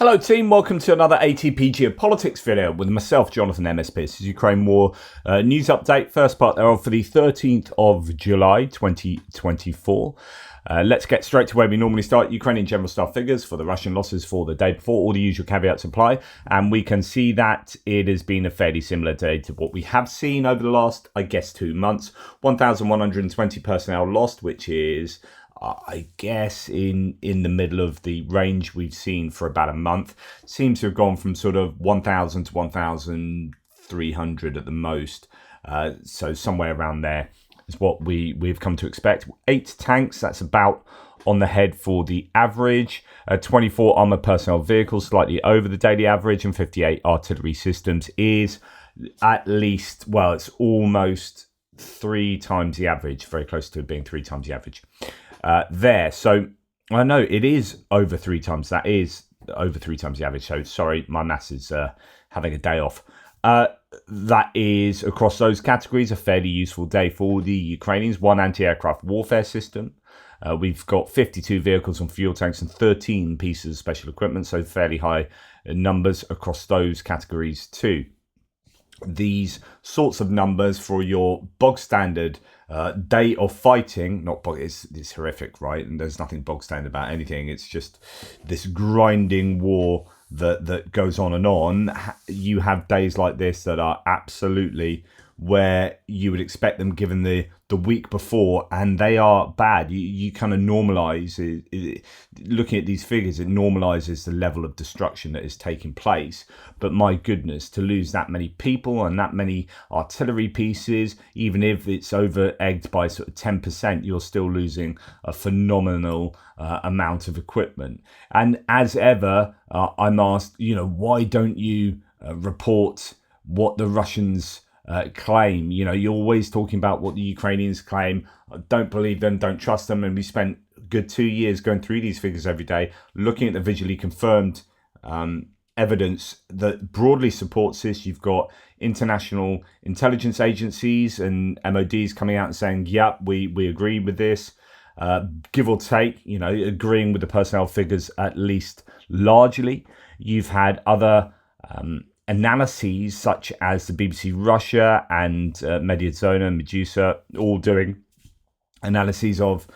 Hello team, welcome to another ATP Geopolitics video with myself, Jonathan MSP. This is Ukraine War news update, first part thereof for the 13th of July 2024. Let's get straight to where we normally start. Ukrainian general staff figures for the Russian losses for the day before, all the usual caveats apply, and we can see that it has been a fairly similar day to what we have seen over the last, 2 months. 1,120 personnel lost, which is I guess in the middle of the range we've seen for about a month. Seems to have gone from sort of 1,000 to 1,300 at the most. So somewhere around there is what we've come to expect. 8 tanks, that's about on the head for the average. 24 armoured personnel vehicles, slightly over the daily average, and 58 artillery systems is at least, well, it's almost 3 times the average, very close to being 3 times the average. So I know it is over 3 times. That is over 3 times the average. So sorry, my maths is having a day off. That is across those categories a fairly useful day for the Ukrainians. 1 anti-aircraft warfare system. We've got 52 vehicles and fuel tanks and 13 pieces of special equipment. So fairly high numbers across those categories too. These sorts of numbers for your bog standard day of fighting, it's horrific, right? And there's nothing bog standard about anything. It's just this grinding war that goes on and on. You have days like this that are absolutely where you would expect them given the week before, and they are bad. You kind of normalize it, looking at these figures, it normalizes the level of destruction that is taking place. But my goodness, to lose that many people and that many artillery pieces, even if it's over egged by sort of 10%, you're still losing a phenomenal amount of equipment. And as ever, I'm asked, why don't you report what the Russians claim? You're always talking about what the Ukrainians claim. Don't believe them, don't trust them. And we spent a good 2 years going through these figures every day, looking at the visually confirmed evidence that broadly supports this. You've got international intelligence agencies and MODs coming out and saying, yep, we agree with this, give or take, agreeing with the personnel figures at least largely. You've had other analyses such as the BBC Russia and Mediazona, Medusa, all doing analyses of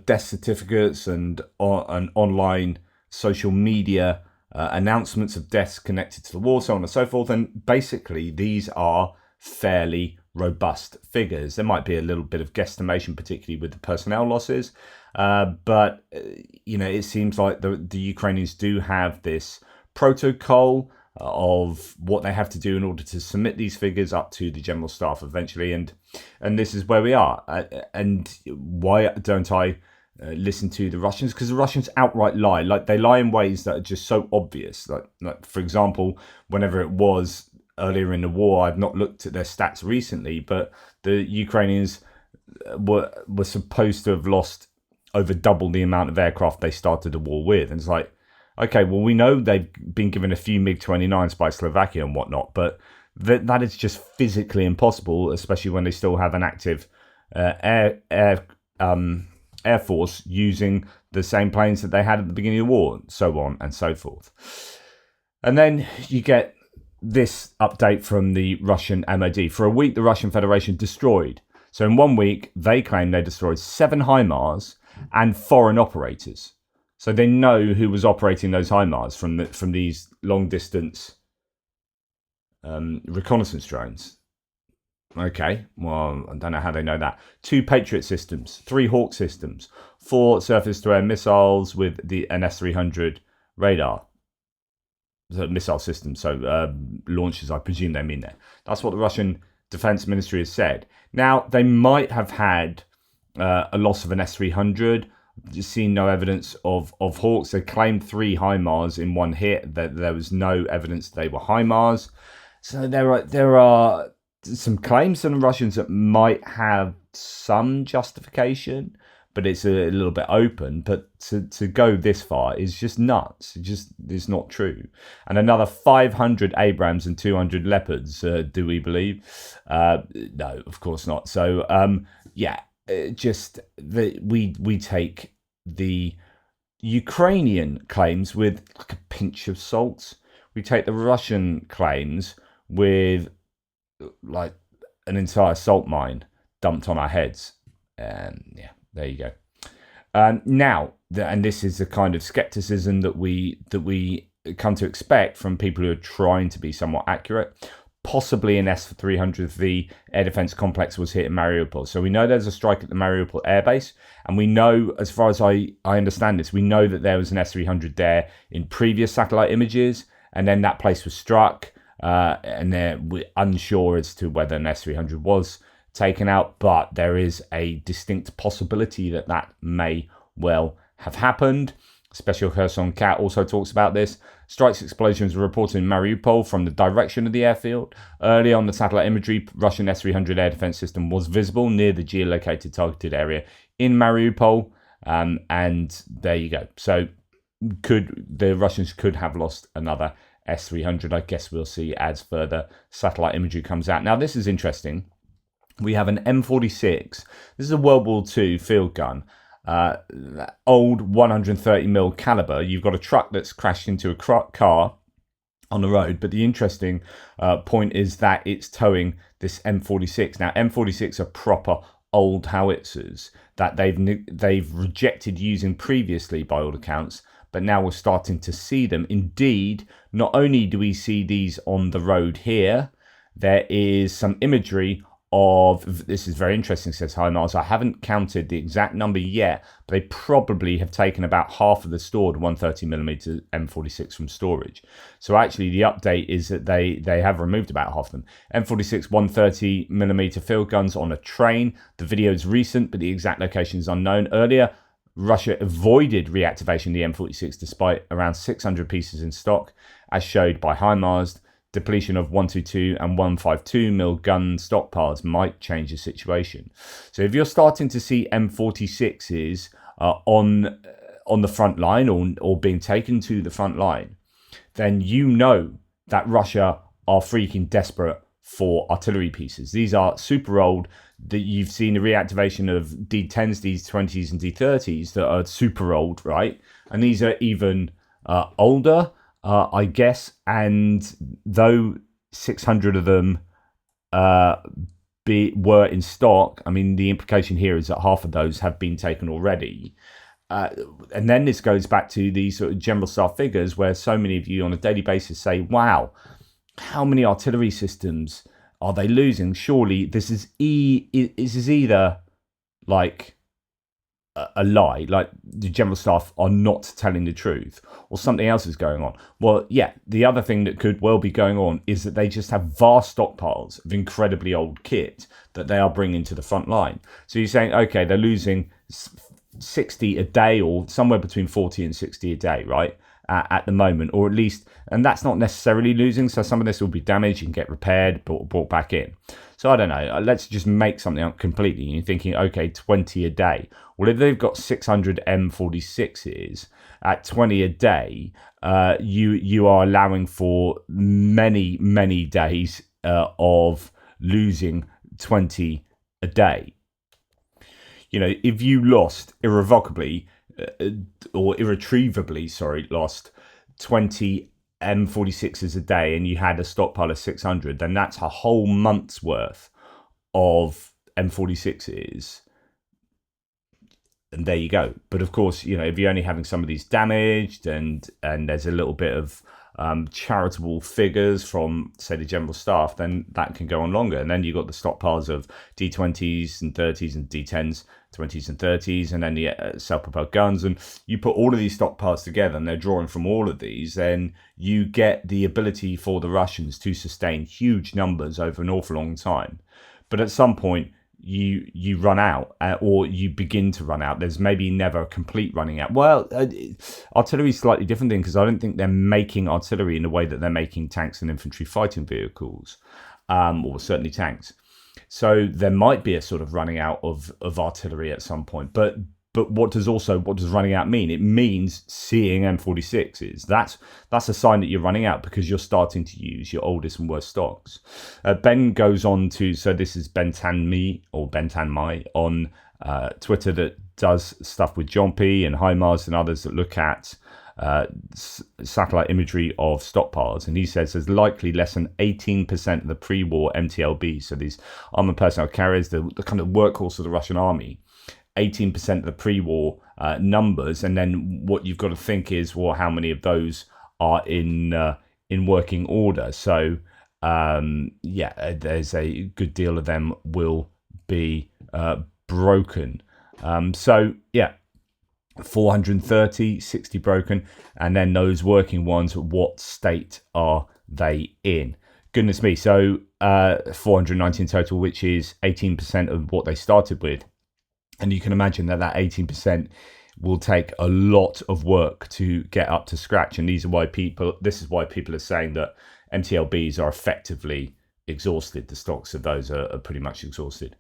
death certificates and online social media announcements of deaths connected to the war, so on and so forth. And basically, these are fairly robust figures. There might be a little bit of guesstimation, particularly with the personnel losses, but it seems like the Ukrainians do have this protocol of what they have to do in order to submit these figures up to the general staff eventually, and this is where we are. And why don't I listen to the Russians? Because the Russians outright lie. Like, they lie in ways that are just so obvious. Like for example, whenever it was earlier in the war, I've not looked at their stats recently, but the Ukrainians were supposed to have lost over double the amount of aircraft they started the war with. And it's like, okay, well, we know they've been given a few MiG-29s by Slovakia and whatnot, but that is just physically impossible, especially when they still have an active air force using the same planes that they had at the beginning of the war, so on and so forth. And then you get this update from the Russian MOD. For a week, the Russian Federation destroyed. So in 1 week, they claim they destroyed 7 HIMARS and foreign operators. So they know who was operating those HIMARS from these long distance reconnaissance drones. Okay, well, I don't know how they know that. 2 Patriot systems, 3 Hawk systems, 4 surface-to-air missiles with an S-300 radar. The missile system, so launchers, I presume they mean there. That's what the Russian Defense Ministry has said. Now, they might have had a loss of an S-300. Just seen no evidence of Hawks. They claimed 3 HIMARS in one hit. That there was no evidence they were HIMARS. So there are some claims from the Russians that might have some justification, but it's a little bit open. But to go this far is just nuts. It's not true. And another 500 Abrams and 200 Leopards. Do we believe? No, of course not. So we take the Ukrainian claims with like a pinch of salt. We take the Russian claims with like an entire salt mine dumped on our heads. Yeah, there you go. Now, and this is the kind of skepticism that we come to expect from people who are trying to be somewhat accurate. Possibly an S-300V air defense complex was hit in Mariupol. So we know there's a strike at the Mariupol airbase. And we know, as far as I understand this, we know that there was an S-300 there in previous satellite images. And then that place was struck. And we're unsure as to whether an S-300 was taken out. But there is a distinct possibility that that may well have happened. Special Kherson Cat also talks about this. Strikes explosions were reported in Mariupol from the direction of the airfield. Early on the satellite imagery, Russian S-300 air defense system was visible near the geolocated targeted area in Mariupol. And there you go. So the Russians could have lost another S-300. I guess we'll see as further satellite imagery comes out. Now, this is interesting. We have an M46. This is a World War II field gun. Old 130mm caliber. You've got a truck that's crashed into a car on the road, but the interesting point is that it's towing this M46. Now, M46 are proper old howitzers that they've rejected using previously by all accounts, but now we're starting to see them. Indeed, not only do we see these on the road here, there is some imagery of, this is very interesting, says HIMARS. I haven't counted the exact number yet, but they probably have taken about half of the stored 130mm M46 from storage. So actually the update is that they have removed about half of them. M46 130mm field guns on a train. The video is recent, but the exact location is unknown. Earlier, Russia avoided reactivation of the M46 despite around 600 pieces in stock, as showed by HIMARS. Depletion of 122 and 152mm gun stockpiles might change the situation. So if you're starting to see M46s on the front line or being taken to the front line, then you know that Russia are freaking desperate for artillery pieces. These are super old. That you've seen the reactivation of D10s, D20s, and D30s that are super old, right? And these are even older. I guess, and though 600 of them were in stock, I mean, the implication here is that half of those have been taken already. And then this goes back to these sort of general staff figures where so many of you on a daily basis say, wow, how many artillery systems are they losing? Surely this is either like a lie, like the general staff are not telling the truth, or something else is going on. Well, yeah, the other thing that could well be going on is that they just have vast stockpiles of incredibly old kit that they are bringing to the front line. So you're saying, okay, they're losing 60 a day, or somewhere between 40 and 60 a day, right? At the moment, or at least, and that's not necessarily losing. So some of this will be damaged and get repaired, brought back in. So I don't know. Let's just make something up completely. You're thinking, okay, 20 a day. Well, if they've got 600 M46s at 20 a day, you are allowing for many days of losing 20 a day. You know, if you lost irrevocably or irretrievably, lost 20 M46s a day and you had a stockpile of 600, then that's a whole month's worth of M46s. And there you go. But of course, you know, if you're only having some of these damaged and there's a little bit of charitable figures from, say, the general staff, then that can go on longer. And then you've got the stockpiles of D20s and 30s and D10s, 20s and 30s, and then the self-propelled guns. And you put all of these stockpiles together and they're drawing from all of these, then you get the ability for the Russians to sustain huge numbers over an awful long time. But at some point, you run out, or you begin to run out. There's maybe never a complete running out. Well, artillery is slightly different thing, because I don't think they're making artillery in the way that they're making tanks and infantry fighting vehicles, or certainly tanks. So there might be a sort of running out of artillery at some point. But what does running out mean? It means seeing M46s. That's a sign that you're running out, because you're starting to use your oldest and worst stocks. Ben goes on to, so this is Ben Tanmi or Ben Tanmai on Twitter, that does stuff with Jumpy and HIMARS and others that look at satellite imagery of stockpiles, and he says there's likely less than 18% of the pre-war MTLB, so these armored personnel carriers, the kind of workhorse of the Russian army, 18% of the pre-war numbers. And then what you've got to think is, well, how many of those are in working order? So there's a good deal of them will be broken. 430, 60 broken, and then those working ones, what state are they in? Goodness me. So 419 total, which is 18% of what they started with. And you can imagine that 18% will take a lot of work to get up to scratch. And this is why people are saying that MTLBs are effectively exhausted. The stocks of those are pretty much exhausted.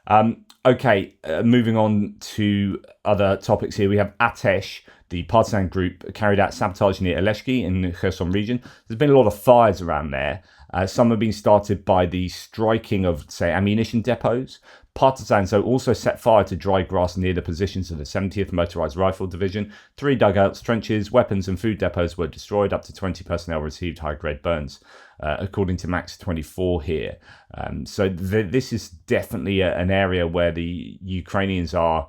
Moving on to other topics here. We have Atesh, the partisan group, carried out sabotage near Eleshki in the Kherson region. There's been a lot of fires around there. Some have been started by the striking of, say, ammunition depots. Partisans also set fire to dry grass near the positions of the 70th Motorized Rifle Division. 3 dugouts, trenches, weapons and food depots were destroyed. Up to 20 personnel received high-grade burns, according to Max 24 here. This is definitely an area where the Ukrainians are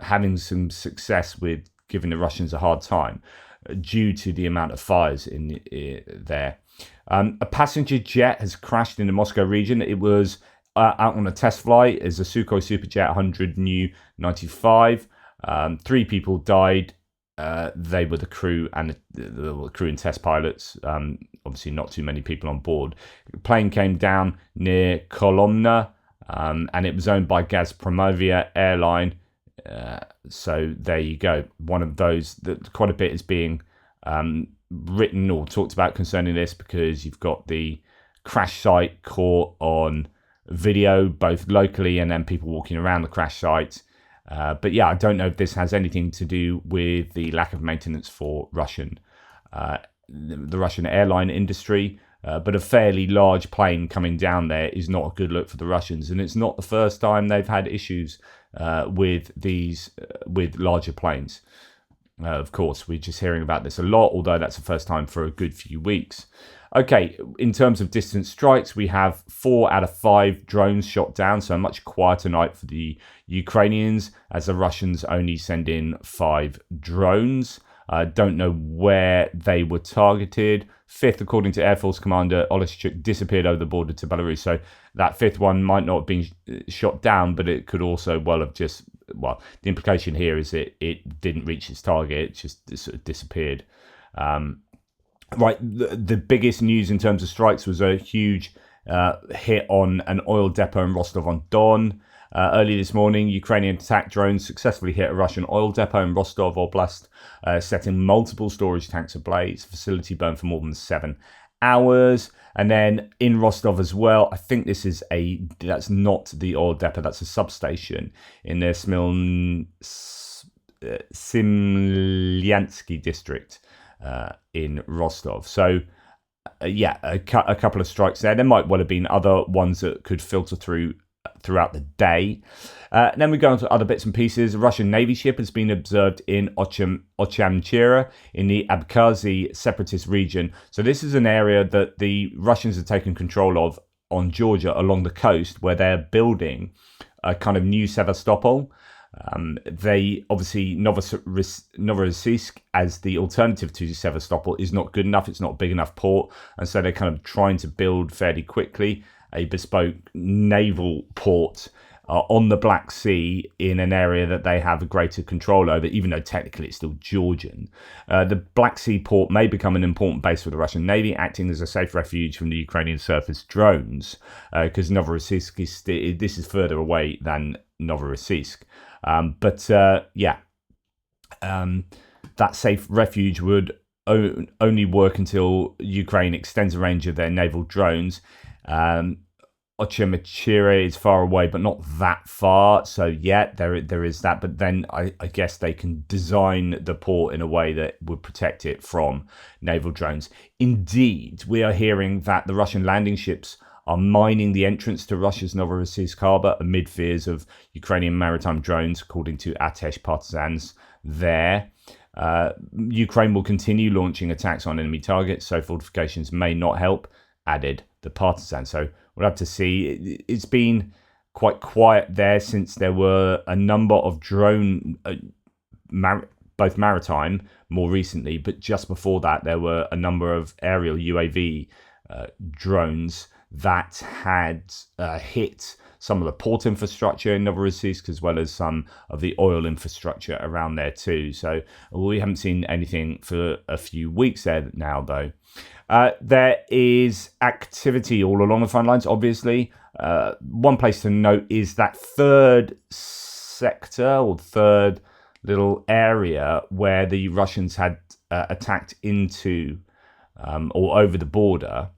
having some success with giving the Russians a hard time due to the amount of fires in there. A passenger jet has crashed in the Moscow region. It was out on a test flight as a Sukhoi Superjet 100 New 95. 3 people died. They were the crew and the crew and test pilots. Obviously, not too many people on board. The plane came down near Kolomna, and it was owned by Gazpromovia Airline. So there you go. One of those that quite a bit is being written or talked about concerning this, because you've got the crash site caught on video, both locally and then people walking around the crash site. I don't know if this has anything to do with the lack of maintenance for the Russian airline industry. But a fairly large plane coming down there is not a good look for the Russians, and it's not the first time they've had issues with larger planes. Of course, we're just hearing about this a lot, although that's the first time for a good few weeks. Okay, in terms of distant strikes, we have 4 out of 5 drones shot down, so a much quieter night for the Ukrainians, as the Russians only send in 5 drones. Don't know where they were targeted. 5th, according to Air Force Commander Oleshchuk, disappeared over the border to Belarus. So that 5th one might not have been shot down, but it could also well have just... Well, the implication here is that it didn't reach its target. It just sort of disappeared. The biggest news in terms of strikes was a huge hit on an oil depot in Rostov-on-Don. Early this morning, Ukrainian attack drones successfully hit a Russian oil depot in Rostov Oblast, setting multiple storage tanks ablaze. The facility burned for more than 7 hours. And then in Rostov as well, I think that's not the oil depot, that's a substation in the Smilyansky district in Rostov. So, a couple of strikes there. There might well have been other ones that could filter throughout the day. Then we go on to other bits and pieces. A Russian Navy ship has been observed in Ochamchira in the Abkhazi separatist region. So this is an area that the Russians have taken control of on Georgia along the coast, where they're building a kind of new Sevastopol. They obviously Novorossiysk as the alternative to Sevastopol is not good enough. It's not a big enough port, and so they're kind of trying to build fairly quickly a bespoke naval port on the Black Sea in an area that they have a greater control over, even though technically it's still Georgian. The Black Sea port may become an important base for the Russian Navy, acting as a safe refuge from the Ukrainian surface drones, because Novorossiysk this is further away than Novorossiysk. That safe refuge would only work until Ukraine extends the range of their naval drones. Ochimachire is far away, but not that far. So there is that. But then I guess they can design the port in a way that would protect it from naval drones. Indeed, we are hearing that the Russian landing ships are mining the entrance to Russia's Novorossiysk harbour amid fears of Ukrainian maritime drones, according to Atesh partisans there. Ukraine will continue launching attacks on enemy targets, so fortifications may not help, added the partisans. So we'll have to see. It's been quite quiet there since there were a number of drone, both maritime more recently, but just before that there were a number of aerial UAV drones that had hit some of the port infrastructure in Novorossiysk, as well as some of the oil infrastructure around there too. So we haven't seen anything for a few weeks there now, though. There is activity all along the front lines, obviously. One place to note is that third sector, or third little area where the Russians had attacked into or over the border,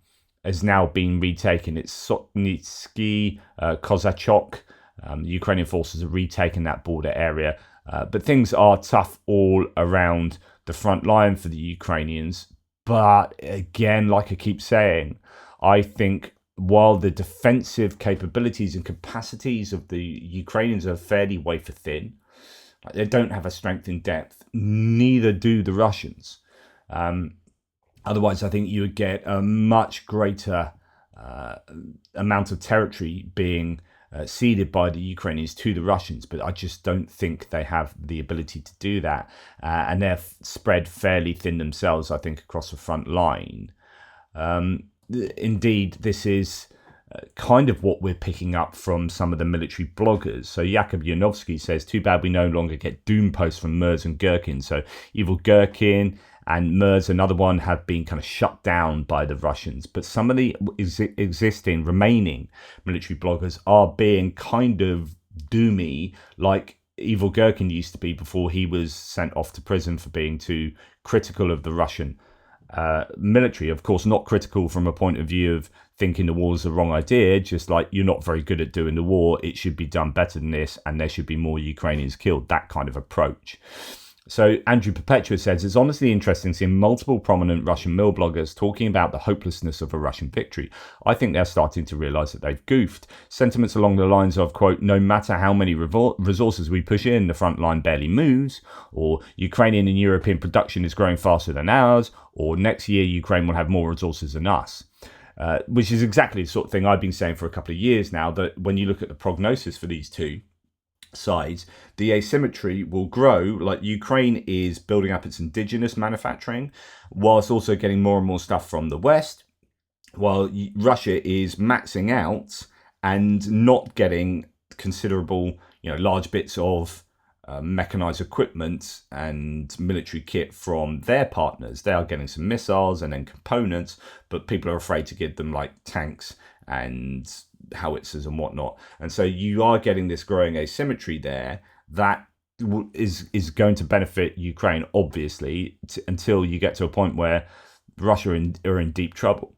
has now been retaken. It's Sotnitsky, Kozachok. The Ukrainian forces have retaken that border area. But things are tough all around the front line for the Ukrainians. But again, like I keep saying, I think while the defensive capabilities and capacities of the Ukrainians are fairly wafer thin, they don't have a strength in depth, neither do the Russians. Otherwise, I think you would get a much greater amount of territory being ceded by the Ukrainians to the Russians, but I just don't think they have the ability to do that. And they're spread fairly thin themselves, I think, across the front line. Indeed, this is kind of what we're picking up from some of the military bloggers. So Jakub Yanovsky says, too bad we no longer get doom posts from Mers and Gherkin. So Evil Gherkin and Mers, another one, have been kind of shut down by the Russians. But some of the existing, remaining military bloggers are being kind of doomy, like Evil Gherkin used to be before he was sent off to prison for being too critical of the Russian military. Of course, not critical from a point of view of thinking the war's the wrong idea, just like you're not very good at doing the war, it should be done better than this, and there should be more Ukrainians killed, that kind of approach. So Andrew Perpetua says, it's honestly interesting seeing multiple prominent Russian mill bloggers talking about the hopelessness of a Russian victory. I think they're starting to realise that they've goofed. Sentiments along the lines of, quote, no matter how many resources we push in, the front line barely moves, or Ukrainian and European production is growing faster than ours, or next year Ukraine will have more resources than us. Which is exactly the sort of thing I've been saying for a couple of years now, that when you look at the prognosis for these two sides, the asymmetry will grow. Like Ukraine is building up its indigenous manufacturing whilst also getting more and more stuff from the West, while Russia is maxing out and not getting considerable, large bits of mechanized equipment and military kit from their partners. They are getting some missiles and then components, but people are afraid to give them like tanks and howitzers and whatnot. And so you are getting this growing asymmetry there that is going to benefit Ukraine, obviously, until you get to a point where Russia are in deep trouble.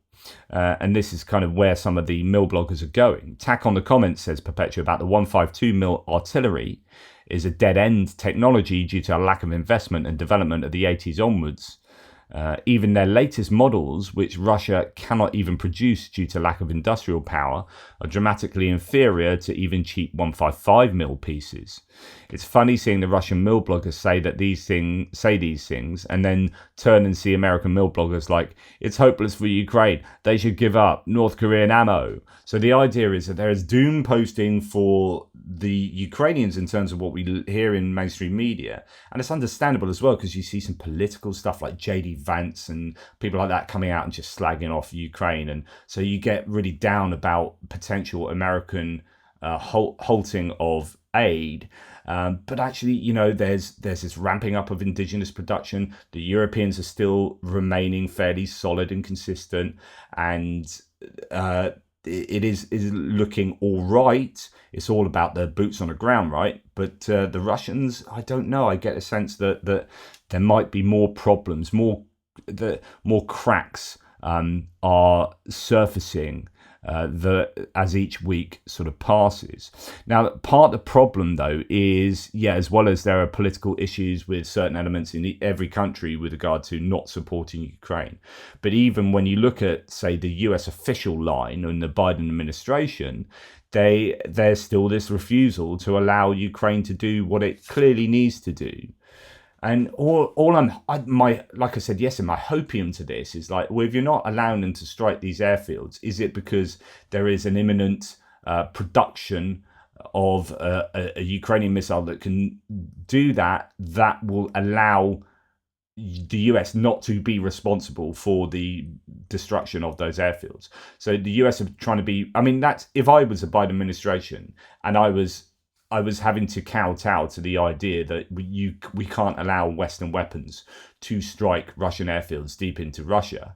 And this is kind of where some of the mill bloggers are going. Tack on the comments, says Perpetua, about the 152 mil artillery is a dead-end technology due to a lack of investment and development of the 80s onwards. Even their latest models, which Russia cannot even produce due to lack of industrial power, are dramatically inferior to even cheap 155 mil pieces. It's funny seeing the Russian mill bloggers say these things and then turn and see American mill bloggers like, it's hopeless for Ukraine, they should give up North Korean ammo. So the idea is that there is doom posting for the Ukrainians in terms of what we hear in mainstream media. And it's understandable as well, because you see some political stuff like JD Vance and people like that coming out and just slagging off Ukraine. And so you get really down about potential American halting of aid. But actually, there's this ramping up of indigenous production. The Europeans are still remaining fairly solid and consistent. And it is looking all right. It's all about the boots on the ground, right? But the Russians, I don't know. I get a sense that there might be more problems, more cracks are surfacing as each week sort of passes. Now, part of the problem, though, is, as well as there are political issues with certain elements in every country with regard to not supporting Ukraine, but even when you look at, say, the US official line in the Biden administration, there's still this refusal to allow Ukraine to do what it clearly needs to do. And like I said yesterday, my hopium to this is like, well, if you're not allowing them to strike these airfields, is it because there is an imminent production of a Ukrainian missile that can do that will allow the US not to be responsible for the destruction of those airfields? So the US are trying to be, that's, if I was a Biden administration and I was having to kowtow to the idea that we can't allow Western weapons to strike Russian airfields deep into Russia,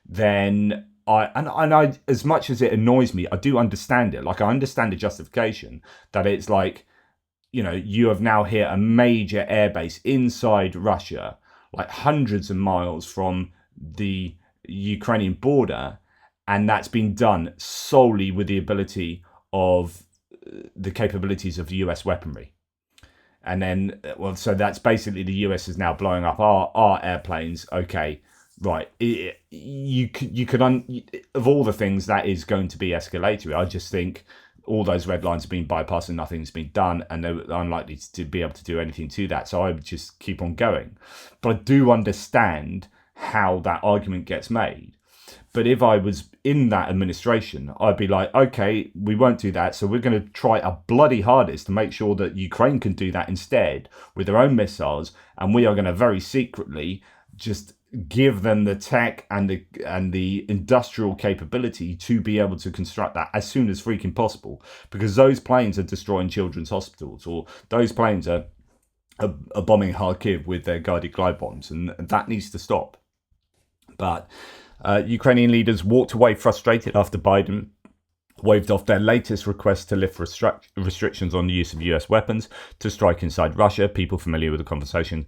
then I as much as it annoys me, I do understand it. Like, I understand the justification that it's like, you have now hit a major airbase inside Russia, like hundreds of miles from the Ukrainian border, and that's been done solely with the ability of the capabilities of US weaponry. And then, so that's basically the US is now blowing up our airplanes. Okay, right. You could of all the things, that is going to be escalatory. I just think all those red lines have been bypassed and nothing's been done, and they're unlikely to be able to do anything to that. So I would just keep on going. But I do understand how that argument gets made. But if I was in that administration, I'd be like, okay, we won't do that. So we're going to try our bloody hardest to make sure that Ukraine can do that instead with their own missiles. And we are going to very secretly just give them the tech and the industrial capability to be able to construct that as soon as freaking possible. Because those planes are destroying children's hospitals, or those planes are bombing Kharkiv with their guided glide bombs. And that needs to stop. But Ukrainian leaders walked away frustrated after Biden waved off their latest request to lift restrictions on the use of US weapons to strike inside Russia. People familiar with the conversation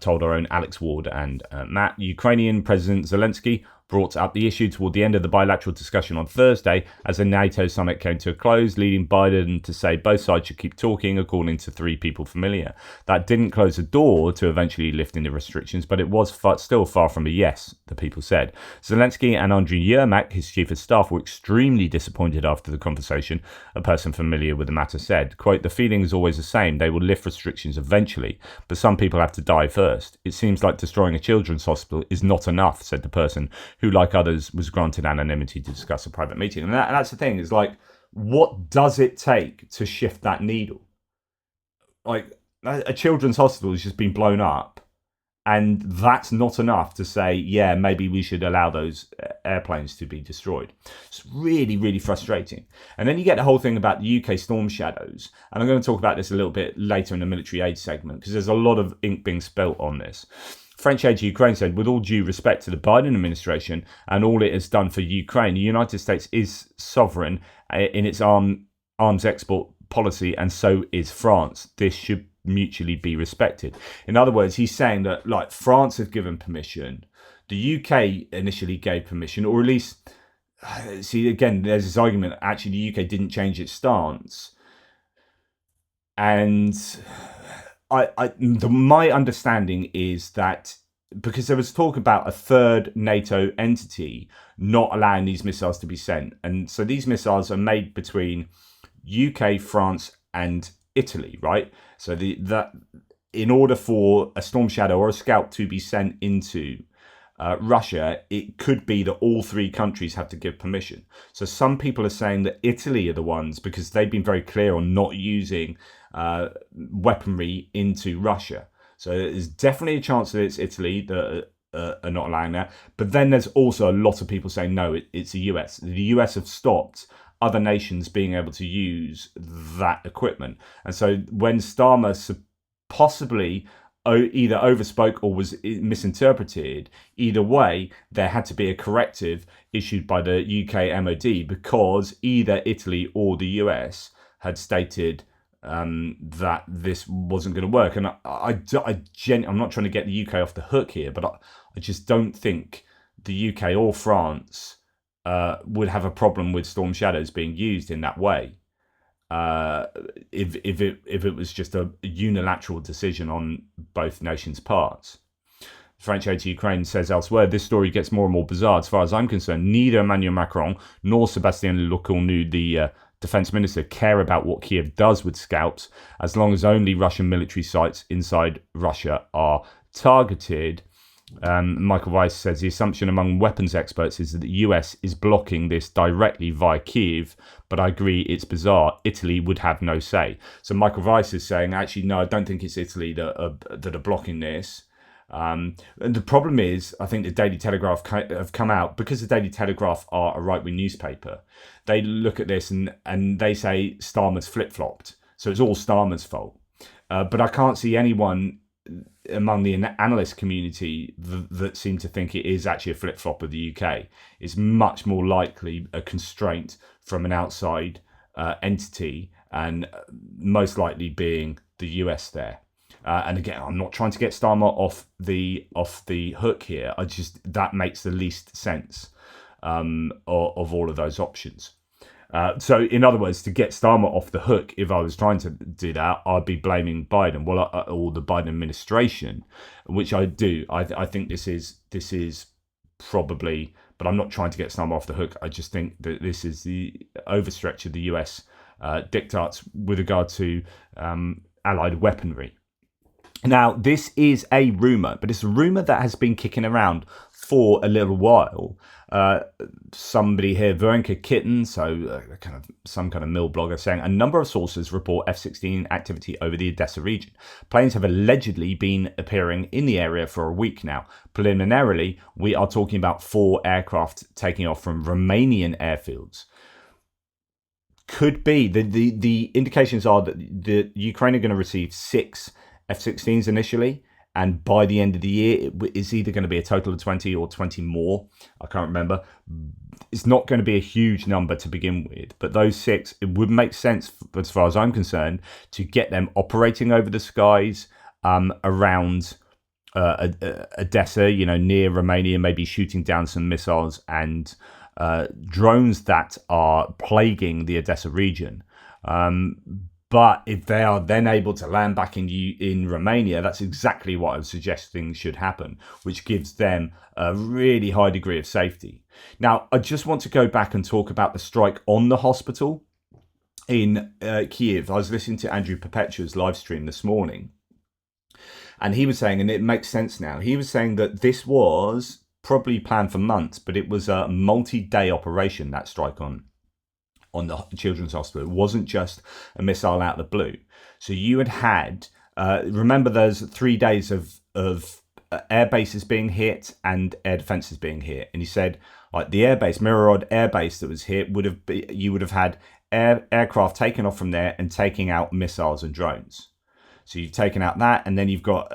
told our own Alex Ward and Matt. Ukrainian President Zelensky brought up the issue toward the end of the bilateral discussion on Thursday as the NATO summit came to a close, leading Biden to say both sides should keep talking, according to three people familiar. That didn't close the door to eventually lifting the restrictions, but it was still far from a yes, the people said. Zelensky and Andriy Yermak, his chief of staff, were extremely disappointed after the conversation. A person familiar with the matter said, quote, "The feeling is always the same. They will lift restrictions eventually, but some people have to die first. It seems like destroying a children's hospital is not enough," said the person who, like others, was granted anonymity to discuss a private meeting. And that's the thing, is like, what does it take to shift that needle? Like, a children's hospital has just been blown up, and that's not enough to say, yeah, maybe we should allow those airplanes to be destroyed. It's really, really frustrating. And then you get the whole thing about the UK storm shadows. And I'm going to talk about this a little bit later in the military aid segment, because there's a lot of ink being spilt on this. French aid to Ukraine said, with all due respect to the Biden administration and all it has done for Ukraine, the United States is sovereign in its arms export policy, and so is France. This should mutually be respected. In other words, he's saying that, like, France have given permission, the UK initially gave permission, or at least, see, again, there's this argument that actually the UK didn't change its stance. And my understanding is that because there was talk about a third NATO entity not allowing these missiles to be sent, and so these missiles are made between UK, France, and Italy, right? So that in order for a Storm Shadow or a Scout to be sent into Russia, it could be that all three countries have to give permission. So some people are saying that Italy are the ones, because they've been very clear on not using weaponry into Russia. So there's definitely a chance that it's Italy that are not allowing that. But then there's also a lot of people saying, no, it's the US. The US have stopped other nations being able to use that equipment. And so when Starmer possibly either overspoke or was misinterpreted, either way, there had to be a corrective issued by the UK MOD, because either Italy or the US had stated that this wasn't going to work. And I'm not trying to get the UK off the hook here, but I just don't think the UK or France would have a problem with Storm Shadows being used in that way. If it was just a unilateral decision on both nations' parts. French aid to Ukraine says elsewhere, this story gets more and more bizarre. As far as I'm concerned, neither Emmanuel Macron nor Sébastien Lecornu, the defense minister, care about what Kiev does with scouts, as long as only Russian military sites inside Russia are targeted. Michael Weiss says the assumption among weapons experts is that the US is blocking this directly via Kiev, but I agree it's bizarre. Italy would have no say. So Michael Weiss is saying, actually, no, I don't think it's Italy that are blocking this. And the problem is, I think the Daily Telegraph have come out, because the Daily Telegraph are a right-wing newspaper. They look at this and they say Starmer's flip-flopped. So it's all Starmer's fault. But I can't see anyone among the analyst community that seem to think it is actually a flip-flop of the UK. It's much more likely a constraint from an outside entity, and most likely being the US there. And again, I'm not trying to get Starmer off the hook here. That makes the least sense of all of those options. So, in other words, to get Starmer off the hook, if I was trying to do that, I'd be blaming Biden, or the Biden administration, which I do. I think this is probably, but I'm not trying to get Starmer off the hook. I just think that this is the overstretch of the US diktats with regard to allied weaponry. Now, this is a rumour, but it's a rumour that has been kicking around for a little while. Somebody here, Veronica Kitten, some kind of mill blogger, saying a number of sources report F-16 activity over the Odessa region. Planes have allegedly been appearing in the area for a week now. Preliminarily, we are talking about 4 aircraft taking off from Romanian airfields. Could be. The indications are that the Ukraine are going to receive 6 F-16s initially, and by the end of the year, it's either going to be a total of 20 or 20 more. I can't remember. It's not going to be a huge number to begin with, but those 6, it would make sense, as far as I'm concerned, to get them operating over the skies around Odessa, near Romania, maybe shooting down some missiles and drones that are plaguing the Odessa region. But if they are then able to land back in Romania, that's exactly what I'm suggesting should happen, which gives them a really high degree of safety. Now, I just want to go back and talk about the strike on the hospital in Kiev. I was listening to Andrew Perpetua's live stream this morning, and he was saying, and it makes sense now, he was saying that this was probably planned for months, but it was a multi-day operation, that strike on the children's hospital. It wasn't just a missile out of the blue. So you had remember there's 3 days of air bases being hit and air defences being hit. And he said, like, the airbase, Mirorod air base that was hit, you would have had aircraft taken off from there and taking out missiles and drones. So you've taken out that, and then you've got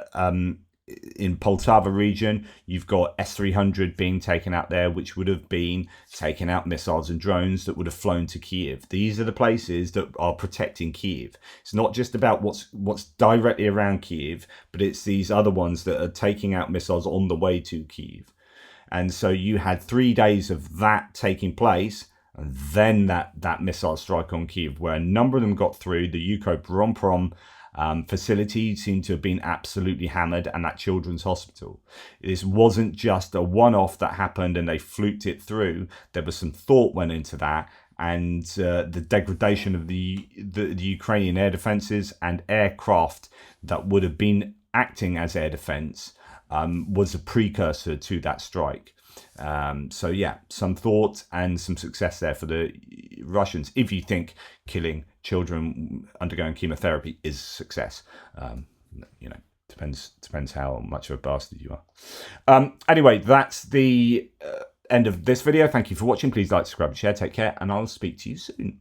in Poltava region, you've got S-300 being taken out there, which would have been taking out missiles and drones that would have flown to Kiev. These are the places that are protecting Kiev. It's not just about what's directly around Kiev, but it's these other ones that are taking out missiles on the way to Kiev. And so you had 3 days of that taking place, and then that missile strike on Kiev, where a number of them got through. The Ukroprom facility seemed to have been absolutely hammered, and that children's hospital. This wasn't just a one-off that happened and they fluked it through. There was some thought went into that, and the degradation of the Ukrainian air defences and aircraft that would have been acting as air defence was a precursor to that strike. So yeah, some thought and some success there for the Russians, if you think killing children undergoing chemotherapy is success. Depends how much of a bastard you are. Anyway, that's the end of this video. Thank you for watching. Please like, subscribe, and share. Take care, and I'll speak to you soon.